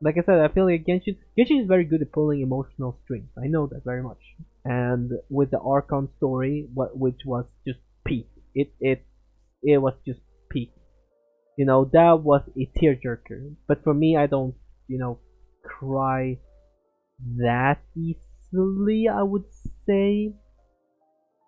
Like I said, I feel like Genshin is very good at pulling emotional strings. I know that very much. And with the Archon story, which was just peak. It was just peak. That was a tearjerker. But for me, I don't, cry that easily. I would say.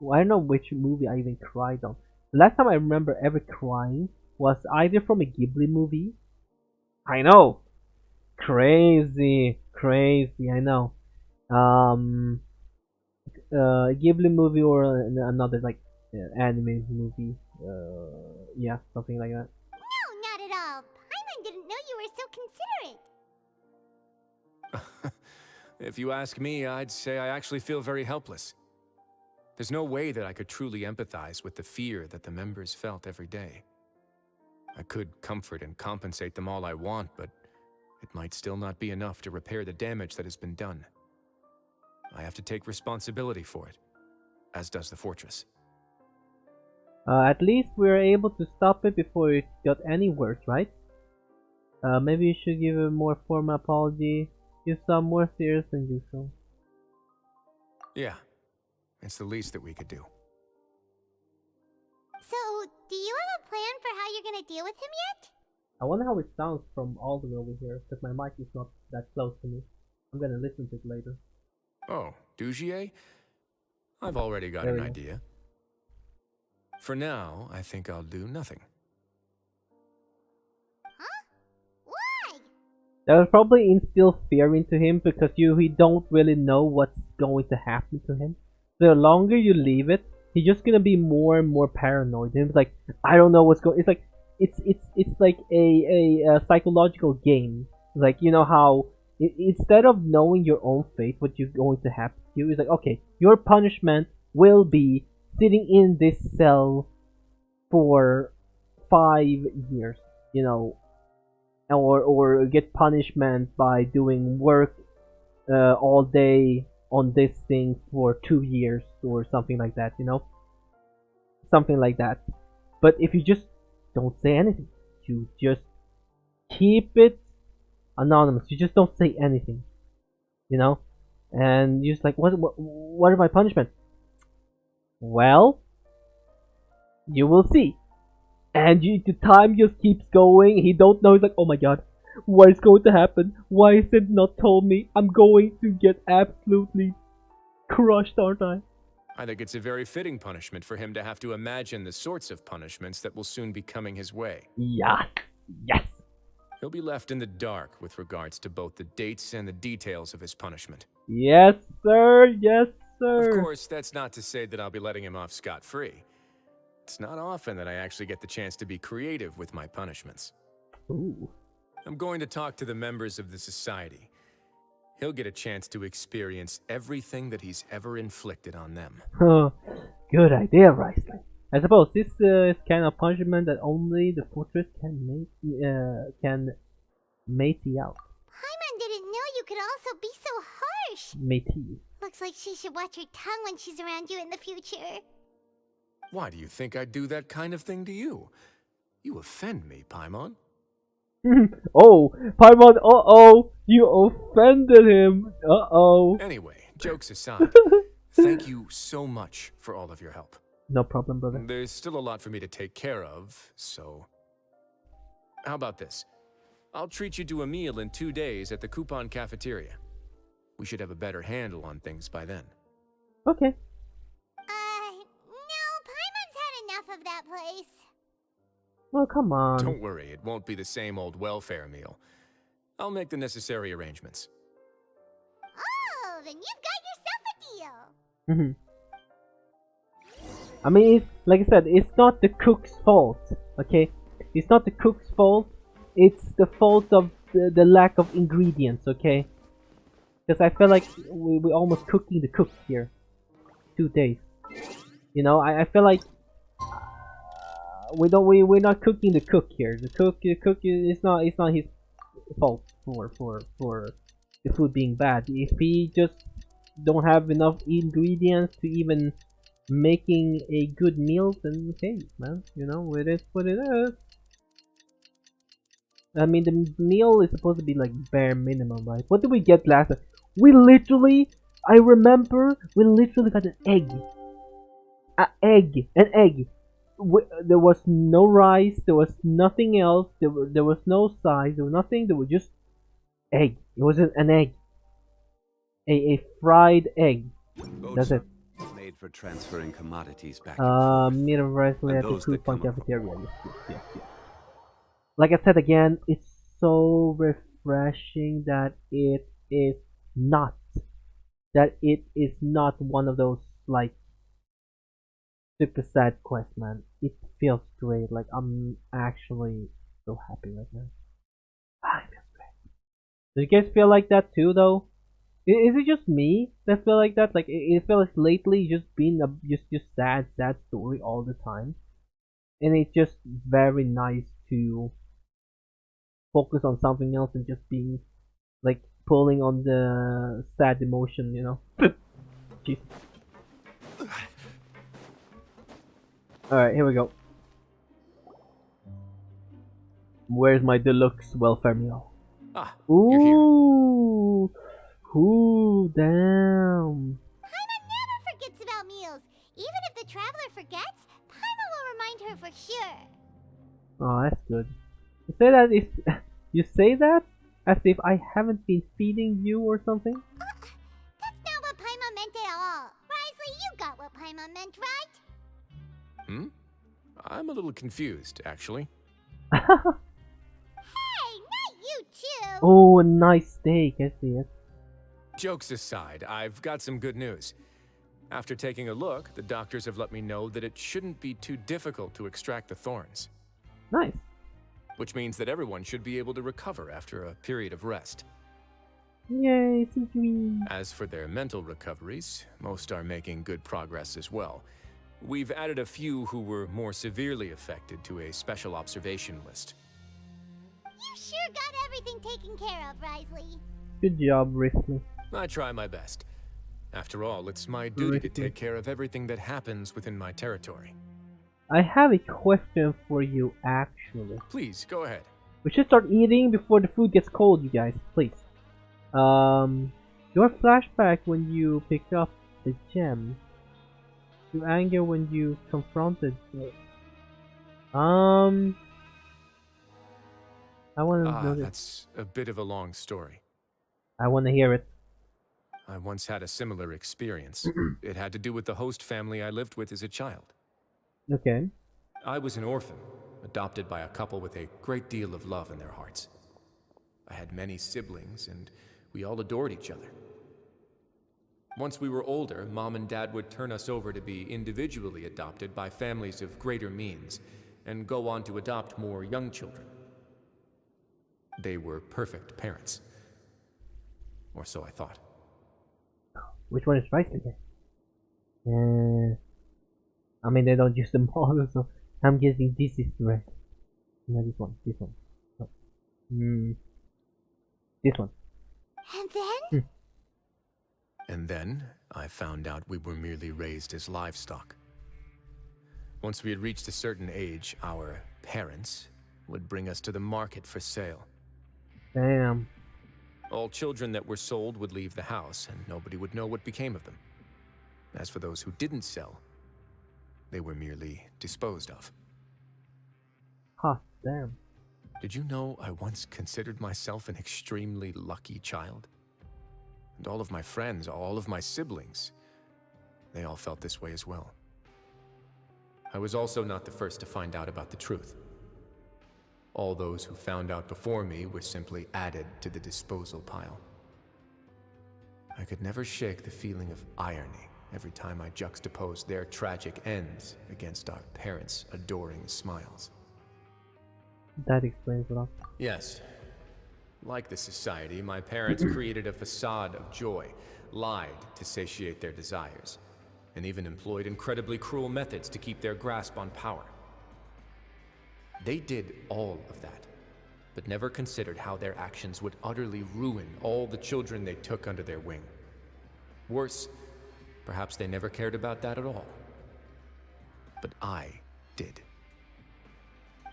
Well, I don't know which movie I even cried on. The last time I remember ever crying was either from a Ghibli movie. I know, crazy, crazy. I know. Um, Ghibli movie or another like anime movie. Yeah, something like that. No, not at all. Paimon didn't know you were so considerate. If you ask me, I'd say I actually feel very helpless. There's no way that I could truly empathize with the fear that the members felt every day. I could comfort and compensate them all I want, but it might still not be enough to repair the damage that has been done. I have to take responsibility for it, as does the fortress. At least we were able to stop it before it got any worse, right? Maybe you should give a more formal apology. You sound more serious than usual. Yeah, it's the least that we could do. So, do you have a plan for how you're gonna deal with him yet? I wonder how it sounds from all the way over here, because my mic is not that close to me. I'm gonna listen to it later. Oh, Dugier? I've already got There an we go. idea. For now, I think I'll do nothing. Huh? Why? That will probably instill fear into him because he don't really know what's going to happen to him. The longer you leave it, he's just gonna be more and more paranoid. And it's like I don't know what's going. It's like it's like a psychological game. Like how instead of knowing your own fate, what you're going to happen to you is like okay, your punishment will be sitting in this cell for 5 years. You know, or get punishment by doing work all day on this thing for 2 years or something like that, something like that. But if you just don't say anything, you just keep it anonymous. You just don't say anything, you know, and you're just like, what are my punishment? Well, you will see. And the time just keeps going. He don't know. He's like, oh my god, what is going to happen? Why is it not told me? I'm going to get absolutely crushed, aren't I? I think it's a very fitting punishment for him to have to imagine the sorts of punishments that will soon be coming his way. Yes, yes. He'll be left in the dark with regards to both the dates and the details of his punishment. Yes, sir. Yes, Of sir. course, that's not to say that I'll be letting him off scot-free. It's not often that I actually get the chance to be creative with my punishments. Ooh. I'm going to talk to the members of the society. He'll get a chance to experience everything that he's ever inflicted on them. Good idea, Riceley. I suppose this is kind of punishment that only the fortress can matey out. Paimon didn't know you could also be so harsh. Matey. Looks like she should watch her tongue when she's around you in the future. Why do you think I'd do that kind of thing to you? You offend me, Paimon. Oh, Paimon, uh-oh, you offended him. Uh-oh. Anyway, jokes aside, thank you so much for all of your help. No problem, brother. There's still a lot for me to take care of, so... How about this? I'll treat you to a meal in 2 days at the Coupon Cafeteria. We should have a better handle on things by then. Okay. No, Paimon's had enough of that place. Well, come on. Don't worry, it won't be the same old welfare meal. I'll make the necessary arrangements. Oh, then you've got yourself a deal. Mhm. I mean, like I said, it's not the cook's fault, okay? It's not the cook's fault, it's the fault of the lack of ingredients, okay? Because I feel like we're almost cooking the cook here. 2 days. I feel like we're not cooking the cook here. The cook is not it's not his fault for the food being bad. If he just don't have enough ingredients to even making a good meal, then hey man, it is what it is. I mean, the meal is supposed to be like bare minimum, right? What did we get last time? We literally, I remember, we literally got an egg. An egg. There was no rice, there was nothing else, there was no size, there was nothing, there was just egg. It was an egg. A fried egg. Boats That's it. are made for transferring commodities back and forth. Meat and rice And at the those cruise that point come across. cafeteria. Yes. Like I said again, it's so refreshing that it is not. That it is not one of those like super sad quests, man. It feels great. Like I'm actually so happy right now. Ah, it feels great. Do you guys feel like that too, though? Is it just me that feel like that? Like it feels like lately just been a just sad story all the time, and it's just very nice to focus on something else and just being like pulling on the sad emotion, you know. Jeez. All right, here we go. Where's my deluxe welfare meal? Ah, you're here. Ooh, damn. Paimon never forgets about meals. Even if the traveler forgets, Paimon will remind her for sure. Oh, that's good. You say that is you say that as if I haven't been feeding you or something. That's not what Paimon meant at all. Risley, you got what Paimon meant, right? Hmm? I'm a little confused, actually. Hey, not you too. Oh, a nice steak. I see it. Jokes aside, I've got some good news. After taking a look, the doctors have let me know that it shouldn't be too difficult to extract the thorns. Nice. Which means that everyone should be able to recover after a period of rest. Yay, it's a dream. As for their mental recoveries, most are making good progress as well. We've added a few who were more severely affected to a special observation list. You sure got everything taken care of, Risley. Good job, Risley. I try my best. After all, it's my duty to Risley. take care of everything that happens within my territory. I have a question for you, actually. Please, go ahead. We should start eating before the food gets cold, you guys. Please. Your flashback when you picked up the gem. Your anger when you confronted it. I want to know this. That's a bit of a long story. I want to hear it. I once had a similar experience. It had to do with the host family I lived with as a child. Okay. I was an orphan, adopted by a couple with a great deal of love in their hearts. I had many siblings, and we all adored each other. Once we were older, Mom and Dad would turn us over to be individually adopted by families of greater means, and go on to adopt more young children. They were perfect parents. Or so I thought. Which one is right again? I mean, they don't use the model, so I'm guessing this is right. No, this one. No. This one. And then? And then, I found out we were merely raised as livestock. Once we had reached a certain age, our parents would bring us to the market for sale. Damn. All children that were sold would leave the house, and nobody would know what became of them. As for those who didn't sell, they were merely disposed of. Huh, damn. Did you know I once considered myself an extremely lucky child? And all of my friends, all of my siblings, they all felt this way as well. I was also not the first to find out about the truth. All those who found out before me were simply added to the disposal pile. I could never shake the feeling of irony every time I juxtaposed their tragic ends against our parents' adoring smiles. That explains a lot. Yes. Like the society, my parents created a facade of joy, lied to satiate their desires, and even employed incredibly cruel methods to keep their grasp on power. They did all of that, but never considered how their actions would utterly ruin all the children they took under their wing. Worse, perhaps they never cared about that at all. But I did.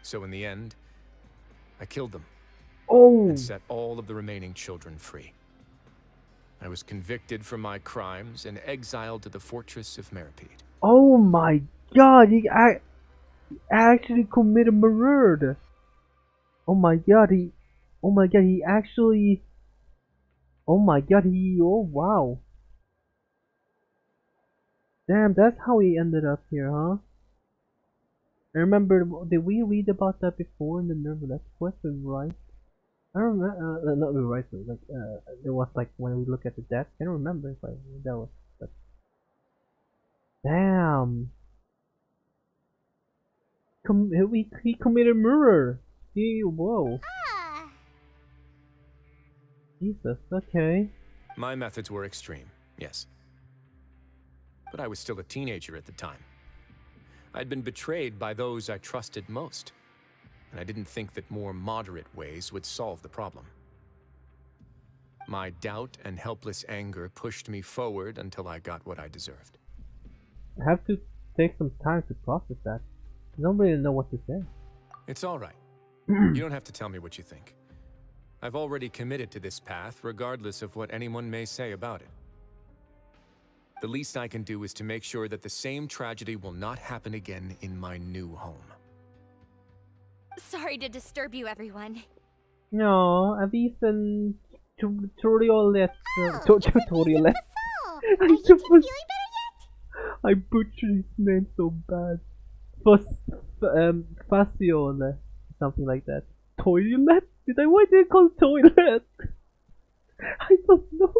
So in the end, I killed them. Oh, and set all of the remaining children free. I was convicted for my crimes and exiled to the fortress of Meripede. oh my God! Actually committed murder. Oh my God! Oh my God! He actually. Oh my God! Oh wow! Damn, that's how he ended up here, huh? I remember. Did we read about that before in the Neverland Quest with Rice? I don't remember. Not with Rice. Like it was like when we look at the death. I don't remember if that was. But damn. He committed murder. Whoa. Ah, Jesus, okay. My methods were extreme, yes. But I was still a teenager at the time. I'd been betrayed by those I trusted most, and I didn't think that more moderate ways would solve the problem. My doubt and helpless anger pushed me forward until I got what I deserved. I have to take some time to process that. I don't really know what to say. It's all right. You don't have to tell me what you think. I've already committed to this path, regardless of what anyone may say about it. The least I can do is to make sure that the same tragedy will not happen again in my new home. sorry to disturb you, everyone. No, avisen tutorial. Oh, Tutorial. Are I you two feeling better yet? I butchered his name so bad. Faciole, something like that. Toilet? Why did I call it toilet? I don't know.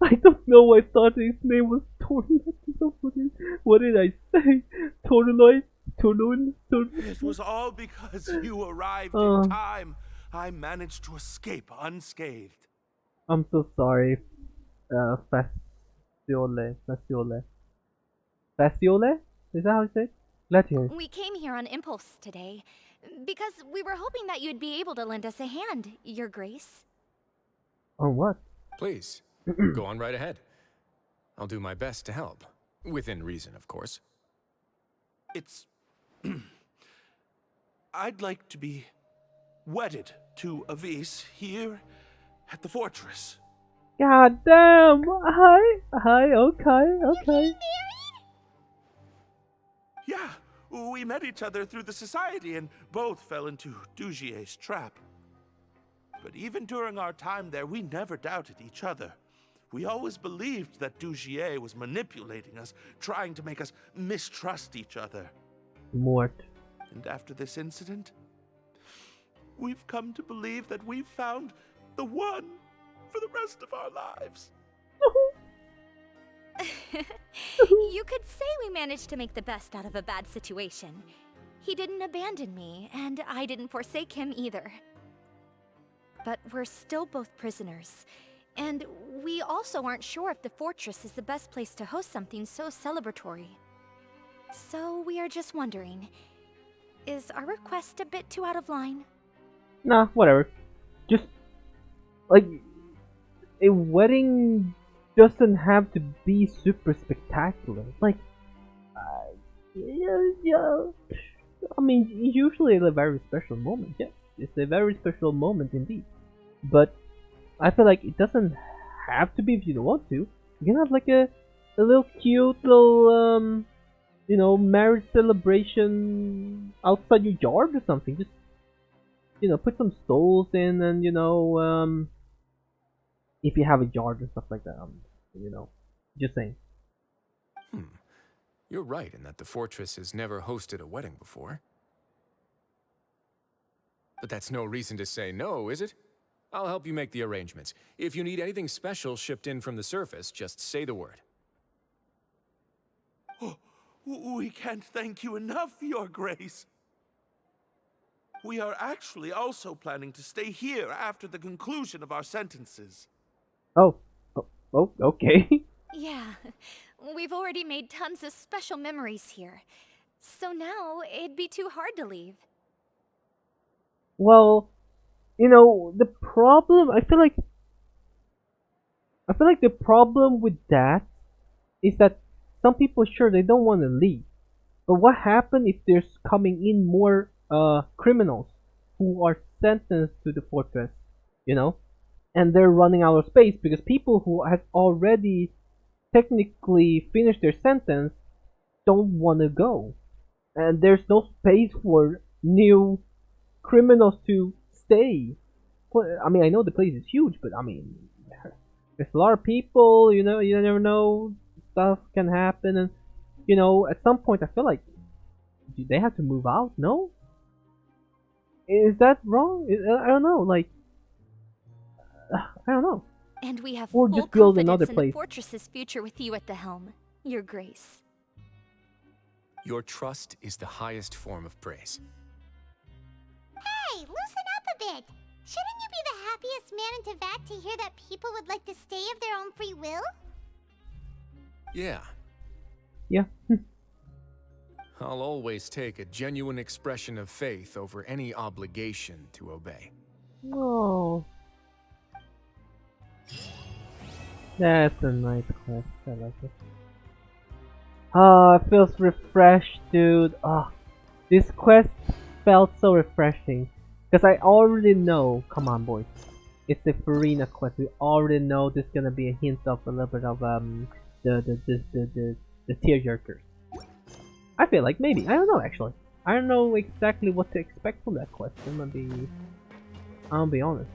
I don't know. I thought his name was toilet or something. What did I say? Toilet? It was all because you arrived Uh. in time. I managed to escape unscathed. I'm so sorry. Faciole. Faciole? Is that how you say it? Glad to hear it. We came here on impulse today because we were hoping that you'd be able to lend us a hand, Your Grace. On what? Please, go on right ahead. I'll do my best to help. Within reason, of course. It's... I'd like to be wedded to Avis here at the fortress. God damn! Hi, okay. Yeah, we met each other through the society and both fell into Dugier's trap. But even during our time there, we never doubted each other. We always believed that Dugier was manipulating us, trying to make us mistrust each other. Mort. And after this incident, we've come to believe that we've found the one for the rest of our lives. You could say we managed to make the best out of a bad situation. He didn't abandon me, and I didn't forsake him either. But we're still both prisoners, and we also aren't sure if the fortress is the best place to host something so celebratory. So we are just wondering, is our request a bit too out of line? Nah, whatever. Just like a wedding doesn't have to be super spectacular. Like, yeah. I mean, usually it's a very special moment. Yes, it's a very special moment indeed. But I feel like it doesn't have to be if you don't want to. You can have like a little cute little marriage celebration outside your yard or something. Just put some stoles in and if you have a yard and stuff like that. Just saying. You're right in that the fortress has never hosted a wedding before. But that's no reason to say no, is it? I'll help you make the arrangements. If you need anything special shipped in from the surface, just say the word. Oh, we can't thank you enough, Your Grace. We are actually also planning to stay here after the conclusion of our sentences. Oh, okay. Yeah, we've already made tons of special memories here. So now, it'd be too hard to leave. Well, the problem, I feel like the problem with that is that some people, sure, they don't want to leave. But what happens if there's coming in more criminals? who are sentenced to the fortress, you know, and they're running out of space because people who have already technically finished their sentence don't want to go, and there's no space for new criminals to stay. Well, I mean, I know the place is huge, but I mean, there's a lot of people. You know, you never know. Stuff can happen, and you know, at some point, I feel like they have to move out. No, is that wrong? I don't know. Like, I don't know. And we have Or full just build another confidence in the place. fortress's future with you at the helm, Your Grace. Your trust is the highest form of praise. Hey, loosen up a bit. Shouldn't you be the happiest man in Teyvat to hear that people would like to stay of their own free will? Yeah, Yeah. I'll always take a genuine expression of faith over any obligation to obey. Oh. That's a nice quest. I like it. It feels refreshed, dude. This quest felt so refreshing. Because I already know, come on boys, it's a Farina quest. We already know there's gonna be a hint of a little bit of the tearjerkers. I feel like maybe, I don't know actually. I don't know exactly what to expect from that quest. I'll be honest.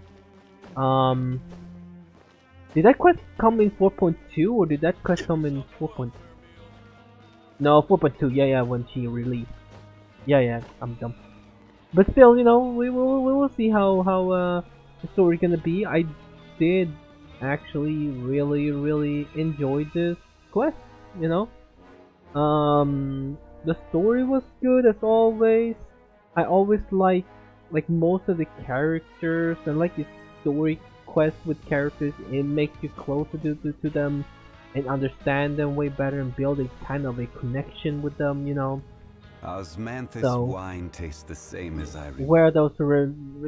Did that quest come in 4.2 or did that quest come in 4. No, 4.2. Yeah, when she released. Yeah, I'm dumb. But still, you know, we will see how the story gonna be. I did actually really enjoy this quest. You know, the story was good as always. I always like most of the characters and like the story quest with characters. It makes you closer to them and understand them way better and build a kind of a connection with them. You know. Osmanthus So, wine tastes the same as I remember. where are those who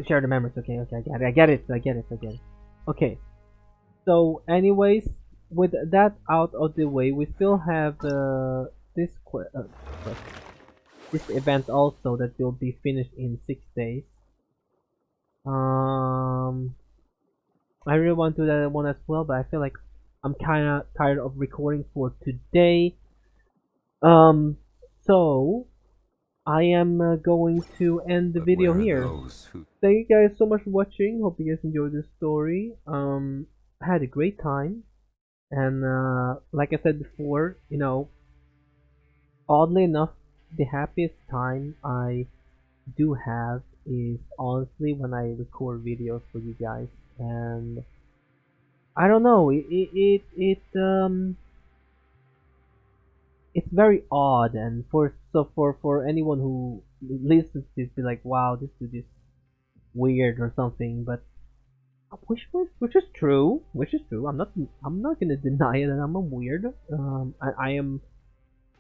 share the memories? Okay, I get it. Okay, so anyways, with that out of the way, we still have this this event also that will be finished in 6 days. I really want to do that one as well, but I feel like I'm kind of tired of recording for today. So I am going to end the But video where are here. those who Thank you guys so much for watching. Hope you guys enjoyed this story. I had a great time, and like I said before, you know, oddly enough, the happiest time I do have is honestly when I record videos for you guys, and I don't know, it's very odd, and for anyone who listens to this, be like, wow, this is weird or something, but which is true, I'm not gonna deny it that I'm a weird. I'm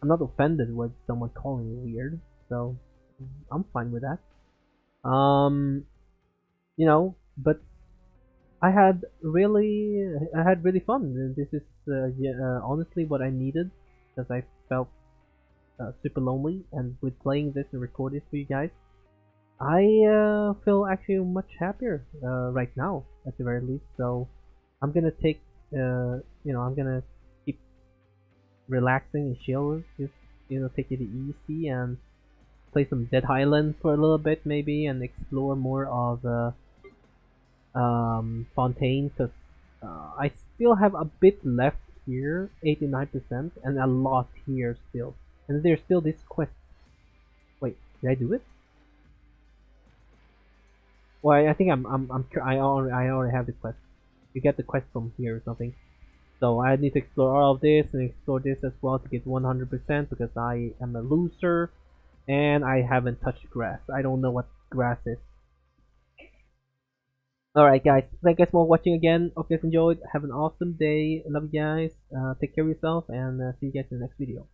not offended with someone calling me weird, so I'm fine with that. You know, but I had really fun. This is honestly what I needed because I felt super lonely, and with playing this and recording this for you guys, I feel actually much happier right now, at the very least. So I'm gonna take, I'm gonna keep relaxing and chill, just take it easy and play some Dead Island for a little bit maybe, and explore more of Fontaine, because I still have a bit left here, 89%, and a lot here still. And there's still this quest. Wait, did I do it? Well, I think I already have the quest. You get the quest from here or something. So I need to explore all of this and explore this as well to get 100% because I am a loser and I haven't touched grass. I don't know what grass is. Alright guys, thank you guys for watching again. Hope you guys enjoyed. Have an awesome day. Love you guys. Take care of yourself and see you guys in the next video.